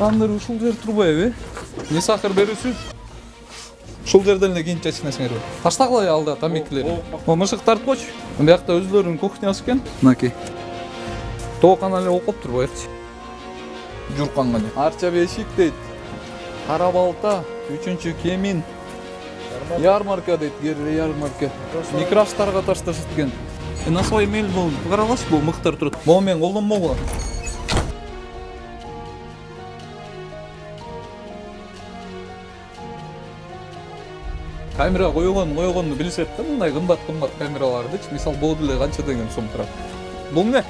Андыр ушул жер турбайбы? Не сахар берүүсү? Ушул жерден эле кийинче эчнесиңерби? Таштагыла алда тамекилерди. Мышык тарткочу. Биякта өзүлөрүнүн кухнясы экен. Мынакей. Тоокан эле окуп турбайыкчы. Журканга. Арча бешик дейт. Кара балта, 3-Кемин. Ярмарка дейт, Герре ярмарка. Микроштарга ташташат экен. На свой мел бул каралаш бул мыктар турат. Бул мен колдонмогула. Камера койгонду билсет да, мындай кымбат камералардычы. Мисал бул деле канча деген сом турат. Бул эмне?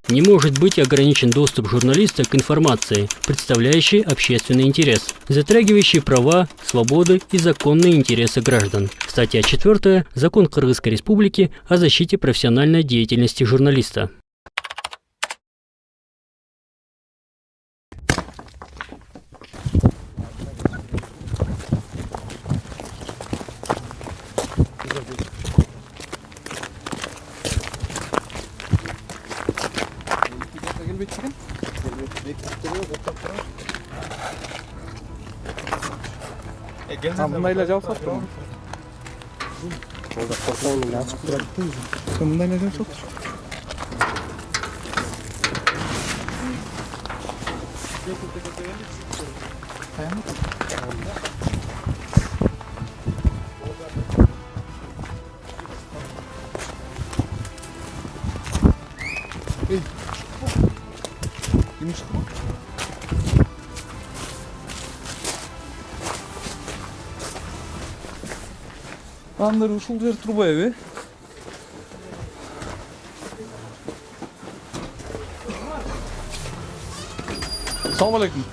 Не может быть ограничен доступ журналиста к информации, представляющей общественный интерес, затрагивающей права, свободы и законные интересы граждан. Статья 4. Закон Кыргызской Республики о защите профессиональной деятельности журналиста. Мындайлар жабышат турбу? Мындайлар жабышат тур. Андыр ушул жер турбайбы? Салам алейкум.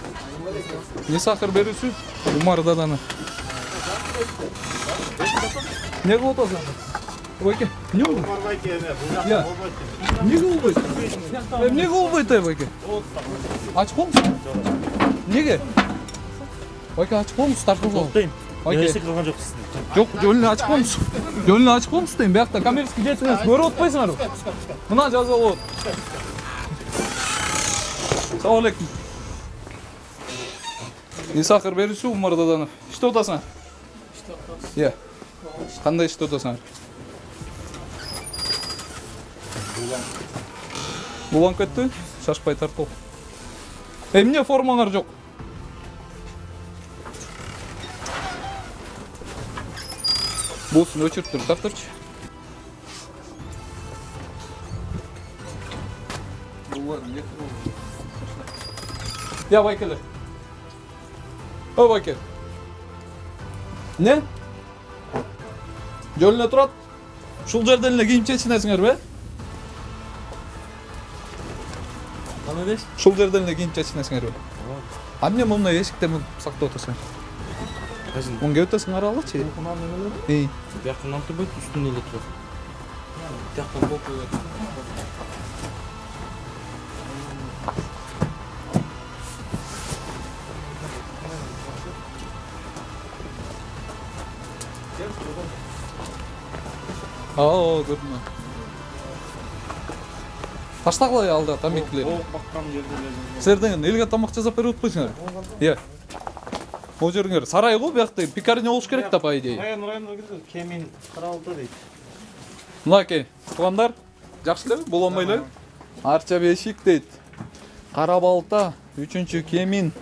Не сахар берүүсү? Умар даданы. Не кылып атасың? Байке, не болду? Я. Не кылбайт? Эмне кылбайт байке? Ачып коңуз. Неге? Байке ачып коңуз, тартылып. Нерсе кылган жоксуз. Жок, жөнүнө ачып коңуз. Жөнүнө ачып коңуз дейм. Биякта коммерческий жетиңиз көрүп атпайсыңарбы? Мына жазылып атат. Салам алейкум. Не сахар берүүсү, Умар Даданов. Иштеп атасыңар? Иштеп атабыз. Иә. Кандай иштеп атасыңар? Буланып кетти? Шашпай тартып. Эмне формаңар жок? Болсын өчіріп тұр, тартырчы. Я байкелер. О, байкел. Не? Жөніне тұрат. Шул жерден эле кийим чечинесиңер бе? Кандай дейсиз? Шул жерден эле кийим чечинесиңер бе? Амне мына эшикте сактап отурсуң. Мун кеп өтөсүң аралычы? Бияктан турбайт, үстүнө эле турат. Бияктан болуп койот. Көрдүм. Таштагыла алда тамекилер. Баккан жерде. Силерден элге тамак жасап берип атпайсыңар? Иә. Ол жеріңер сарай ғой, биякта пекарня болуш керек да, по идее. Районга кирди, Кемин каралды дейт. Мынакей, туугандар, жакшы элеби? Болонбойлу. Арча бешик дейт. Кара балта, 3-Кемин.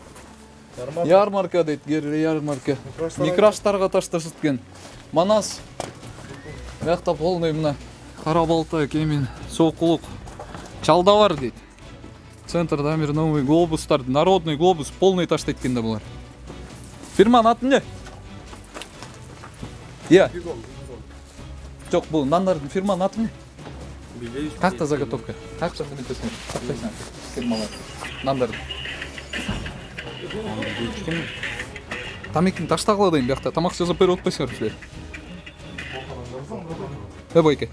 Ярмарка дейт, Герре ярмарка. Микроштарга ташташат экен. Манас. Биякта полный мына кара балта, Кемин, Сокулук. Чалда бар дейт. Центрда амир новый глобустар, народный глобус полный таштайт экен да булар. Фирманын аты эмне? Иә. Жок, бул нандардын фирманын аты эмне? Какта заготовка? Как жакта нетесиң? Тактайсың. Фирмалар. Нандарды. Тамекини таштагыла дейм биякта. Тамак жасап берип атпайсыңарбы силер? Байке.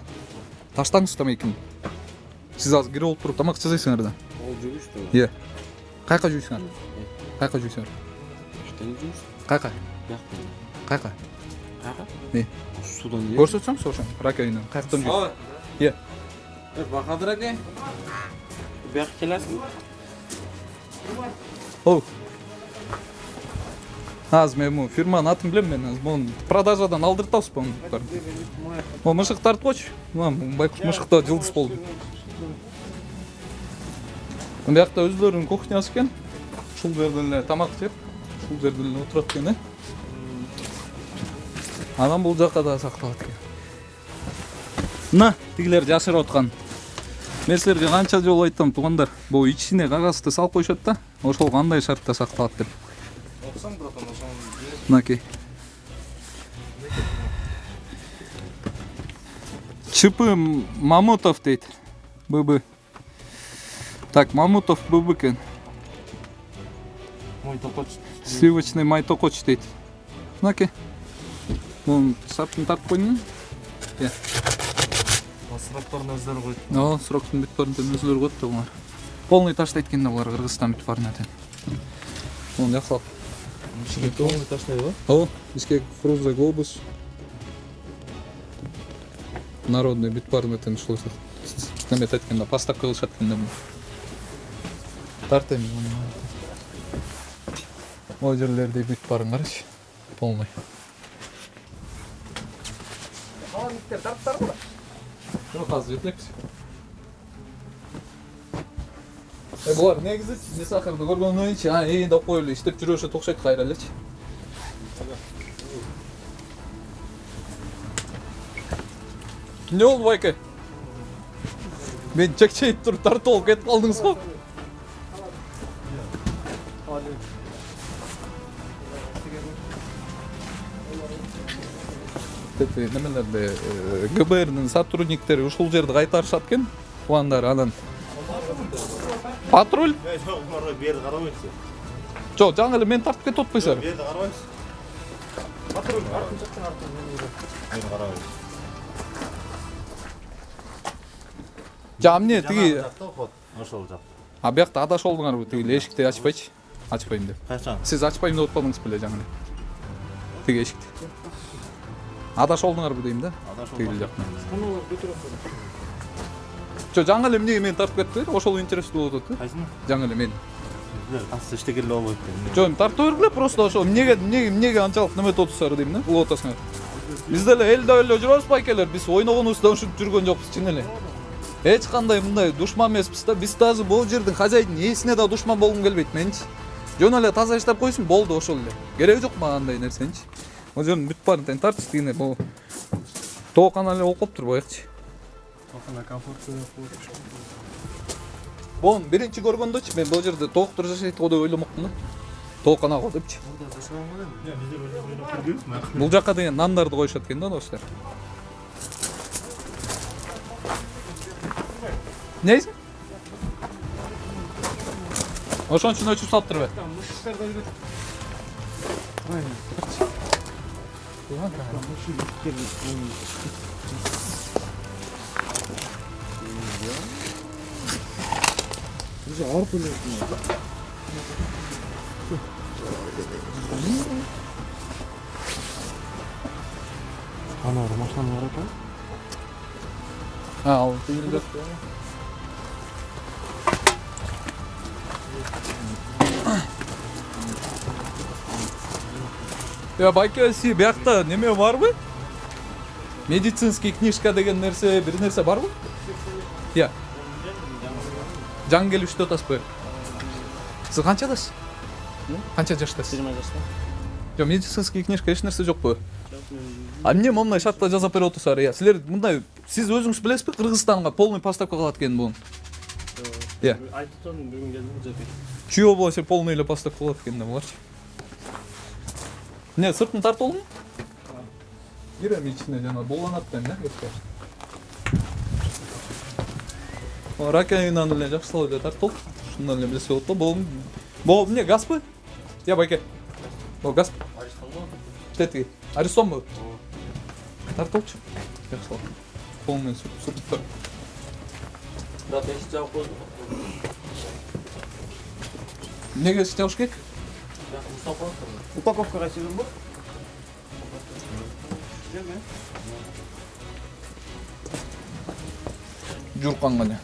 Таштаңыз тамекини. Сиз азыр кирип олуп туруп тамак жасайсыңар да. Ол жүрүш да. Иә. Кайка жуйсуңар? Кайка жуйсуңар? Иштен жүрүш. Кайка? Бияктан. Кайка? Кайка? Не? Судан. Көрсөтсөң, сошон. Раковина. Кайктан жуйсуң? Иә. Бахадыр әке. Бияқ келесің. Оу. Аз мен фирманың атын білем мен. Бұны продажадан алдыртауыз бұны. О, мышық тартып қойшы. Байқұш мышықта жылдыз болды. Бұл жақта өздерінің кухнясы екен. Шул жерден тамақ жеп, шул жерден отырады екен. Анам бұл жаққа да сақталады екен. Мына, тегілер жашырып отқан. Мен сіздерге қанша жол айттым, туғандар. Бұл ішіне қағазды салып қойшады да, ошол қандай шартта сақталады деп. Оқсаң, братан, ошоң. Мынакей. Чипы Мамутов дейді. ББ. Так, Мамутов ББ екен. Мой токоч. Сливочный май токоч дейді. Мынакей. Бұның шартын тартып қойдың. Сұрақтарын өздері қойды. О, сроктың бітпарынтен өзілер қойды бұлар. Полный таштайды екен бұлар Қырғызстан бітпарынтен. Оны яқсалып. Полный таштайды ба? О, Бишкек Фрунзе глобус. Народный битпарынтен шулай немет еткенде, поставка қылышат еткенде. Тартайм. О жерлерде битпарын қарашы. Полный. Жоқ, қазір жетлекші. Бұлар негізі не сахарды көргеннен кейін, да қойылы, істеп жүруші тоқшайды қайралычы. Не oldu Байке? Мен чекчейіп тұрып тартып олып кетіп қалдыңыз ғой? Немелерде ГБР'нің сотрудниктері ушул жерді қайтарышат екен. Уандар анан. Патруль? Берді қарамайсыз. Жоқ, жаңылы мен тартып кетіп отпайсар. Берді қарамайсыз. Патруль, артын шаттың артын. Берді қарамайсыз. Жамне тиги. Ошол жақ. А бияқта адаш олдыңар бу тиги эшикти ачпайчы. Ачпайм деп. Қашан? Сиз ачпайм деп отпадыңыз беле жаңылы. Тиги эшикти. Адаш олдыңар бу дейм да. Тиги жактан. Жо жаңылы эмнеге мени тартып кетти? Ошол интересдүү болуп атат. Қайсыны? Жаңылы мен. Асы иштегеле болбойт. Жо, тартып бергиле просто ошол эмнеге анчалык неме отурсар дейм да. Улап атасыңар. Биз деле элде эле жүрөбүз байкелер. Биз ойногонубузда ушинтип жүргөн жокпуз чын эле. Эч кандай мындай душман эмеспиз да. Биз даже бул жердин хозяйдын ээсине да душман болгум келбейт менчи. Жөн эле таза иштеп койсун болду ошол эле. Кереги жок мага андай нерсенчи. Ол жердин бүт барын тартыш дегене бул тоокана эле окуп турбайыкчы. Тоқана комфортты Бон биринчи көргөндөчү мен бул жерде тооктор жашайт го деп ойломокмун да. Тоокана го депчи. Бул жакка деген нандарды коюшат экен да достор. Neyse. Ошон үчүн өчүп салып турбайбы? Ана машинаны қарап. Ал тигилде. Я байке си биякта неме барбы? Медицинский книжка деген нерсе, бир нерсе барбы? Я. Жан келип иштеп атасызбы? Сиз канчадасыз? Канча жаштасыз? 20 жашта. Жок, медицинский книжка эч нерсе жокпу? А эмне момундай шартта жазап берип отурсуздар? Я, силер мындай сиз өзүңүз билесизби Кыргызстанга полный поставка кылат экен бун? Я. Айтып тұрдым бүгін келдім жеке. Чье болса полный эле поставка кылат экен да буларчы. Не, сыртын тартып алдың? Кирем ичине жана болганат да эмне кепке. Раковинаны эле жакшылап эле тартып ал. Шундан эле билсе болот да. Бул эмне газбы? Я байке. Бул газ. Тетиги. Арестонбу? Тартып алчы. Жакшылап. Полный сыртын. Да, тесіп жауып қойдым. Неге істеуш керек? Упаковкаға сезім бұл? журкан гана.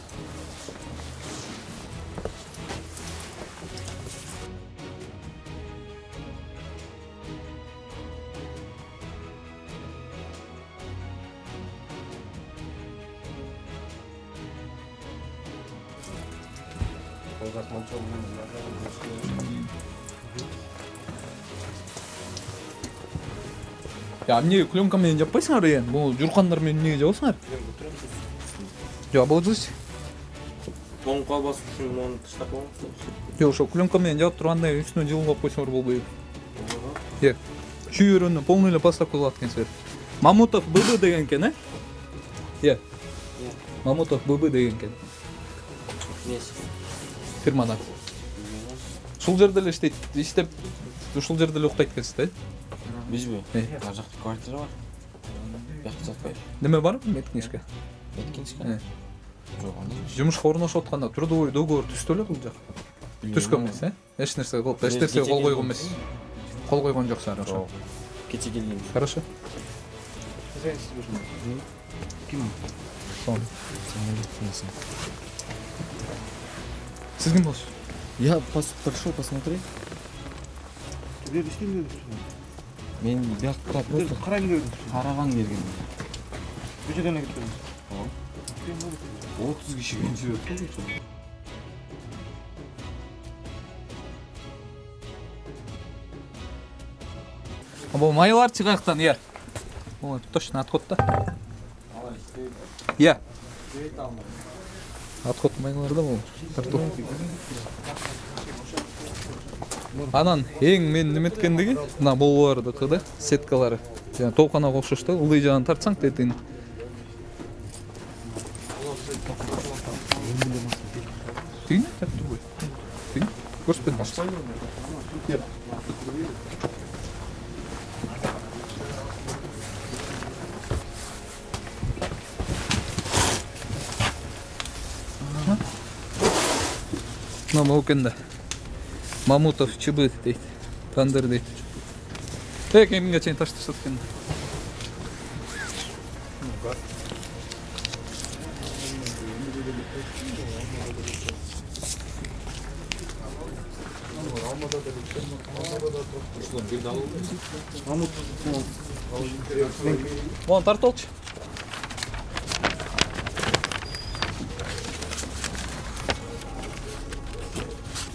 Ya эмне пленка менен жаппайсыңар ээн? Бул журкандар менен эмнеге жабасыңар? Жок, бул жуз. Тоң калбас үчүн муну таштап коюңуз. Жок, ошо пленка менен жаап турганда үстүнө жылуулап койсоңор болбойбу? Е. Чүйөрөнү полный эле поставка кылып аткансыздар. Мамутов ББ деген экен, э? Е. Мамутов ББ деген экен. Несі? Фирмада. Ушул жерде эле иштеп, ушул жерде эле уктайт экенсиз да? Бизби? Ар жакта квартира бар. Бияқта жатпайбы? Неме бар? Меткинишке. Меткинская? Жок, анда. Жумушка орношуп атканда трудовой договор түздү эле бул жак. Түзгөн эмес, э? Эч нерсе кылып, эч нерсе кол койгон эмес. Кол койгон жоксуңар ошо. Кече келген. Хорошо. Ким? Сон. Сиз ким болсуз? Я пришел посмотреть. Мен бияқта просто караган келген. Көчөдөн эле кеттиңиз. 30 киши жүрөт. Бул майлар чыгактан, е. Ой, точно отход да. Е. Отход майлар да бул. Тарту. Анан эң мен неметкендиги, мына болбордуку да, сеткалары. Жана толканага окшош да, ылдый жагын тартсаң тетин. Тин, тарту бой. Тин, көрсөтпөйт башка. Мына мокенде. Мамутов чыбыт дейт. Тандыр дейт. Кеминге чейин ташташат экен. Вон тартып алчы.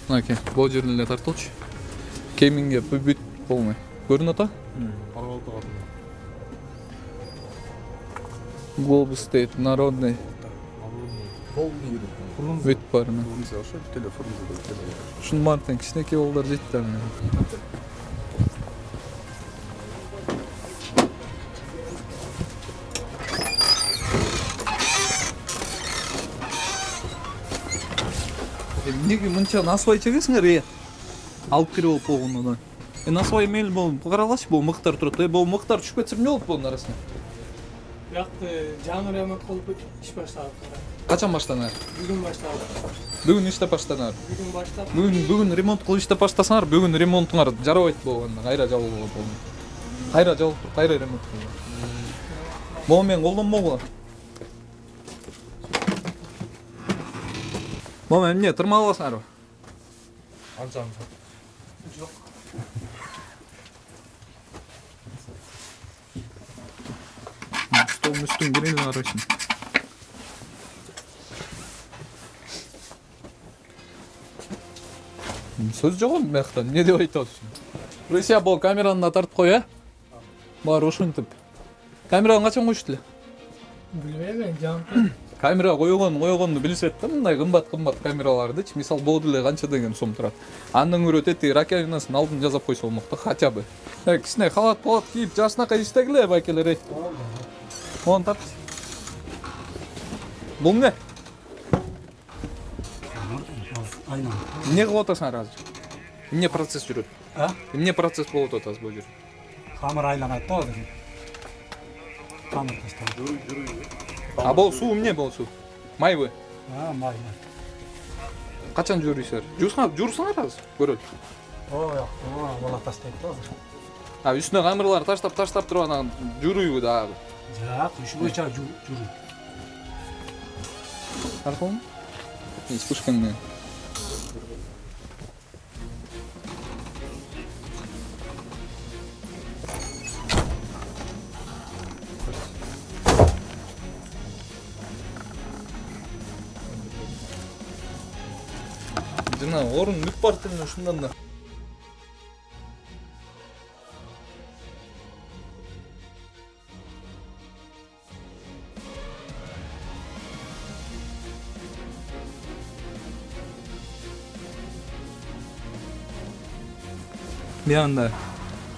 Мынакей, бул жерден эле тартып алчы. Кеминге бүт болмой. Көрүнөт ата? Глобус стоит, народный. Бүт барына. Шун мартен кичинекей балдар жетти аны. Эмнеге мынча насыбай чегесиңер, алып кирип алып болгондон. Насыбай мел бул каралачы, бул мыктар турат. Бул мыктар түшүп кетсе эмне болот бунун арасына? Бияқта жаңы ремонт кылып иш баштадык. Качан баштанар? Бүгүн баштадык. Бүгүн иштеп баштанар. Бүгүн баштап. Бүгүн ремонт кылып иштеп баштасаңар, бүгүн ремонтуңар жарабайт болгондо, кайра жабылып болду. Кайра жабылып туруп, кайра ремонт кылып. Могу мен колдонмогула. Могу эмне тырмалып аласыңарбы? Анча. Жок. Стол үстүн киреле карайсың. Сөз жок эмне бияқта, эмне деп айтып атасың? Русия бул камераны тартып кой, э? Баары ушинтип. Камераны качан коюшту эле? Билбейм, жаңы. Камера койгонду билишет да, мындай кымбат камералардычы. Мисал болду эле канча деген сом турат. Андан көрө тети раковинасын алдын жасап койсо болмок да, хотя бы. Кичине халат кийип, жашынакай иштегиле байкелер. Он тарт. Бул эмне? Айна. Эмне кылып атасың азыр? Эмне процесс жүрөт? А? Эмне процесс болуп атат бул жерде? Камера айланат да азыр. Камера таштап. А бул суу эмне бул суу? Майбы? Май. Качан жүрүсүңөр? Журсаңар азыр, көрөлү. Бала таштайт да азыр. А үстүнө камераларды таштап туруп анан жүрүйбү дагы. Жак, ушу боюнча жүрү. Тартылмы? Вспышкаң менен. Жана орун бүт бар тилин ушундан да. Бияында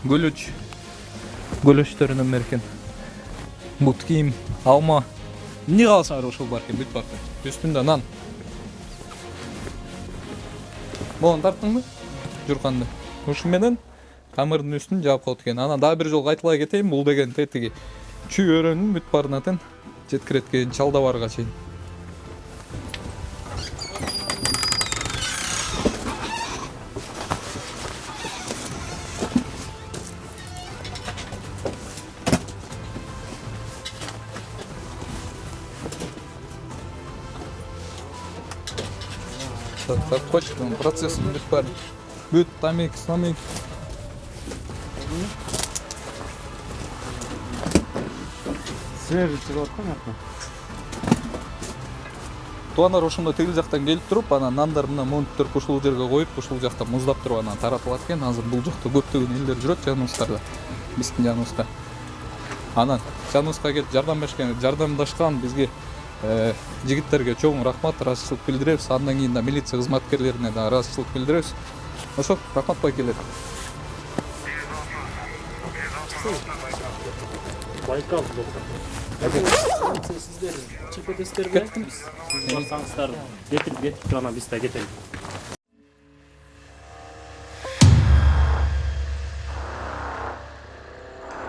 гөлөчтөрүнөн беркен. Бут кийим, алма. Эмне калса ошол бар экен, бүт бар экен. Үстүндө нан. Болон тарттыңбы? Журканды. Ушу менен камырдын үстүн жаап коет экен. Анан дагы бир жолу кайталай кетейин. Бул деген тетиги чүй өрөөнүн бүт барына тең жеткиреткен чалда барга чейин. Так, почтам процесс бүт бар. Бүт тамик, самик. Свежий чыгып аткан жакта. Туанар ошондо тигил жактан келип туруп, анан нандар менен монттор ушул жерге коюп, ушул жакта муздап туруп анан таратылат экен. Азыр бул жакта көптөгөн элдер жүрөт жаныбыздарда. Биздин жаныбызда. Анан жаныбызга келип жардамдашкан бизге жигиттерге чоң рахмат, ыраазычылык билдиребиз. Андан кийин да милиция кызматкерлерине да ыраазычылык билдиребиз. Ошо рахмат байкелер. Байкал сиздер чепетестерби? Сиз барсаңыздар кетип ана биз да кетели.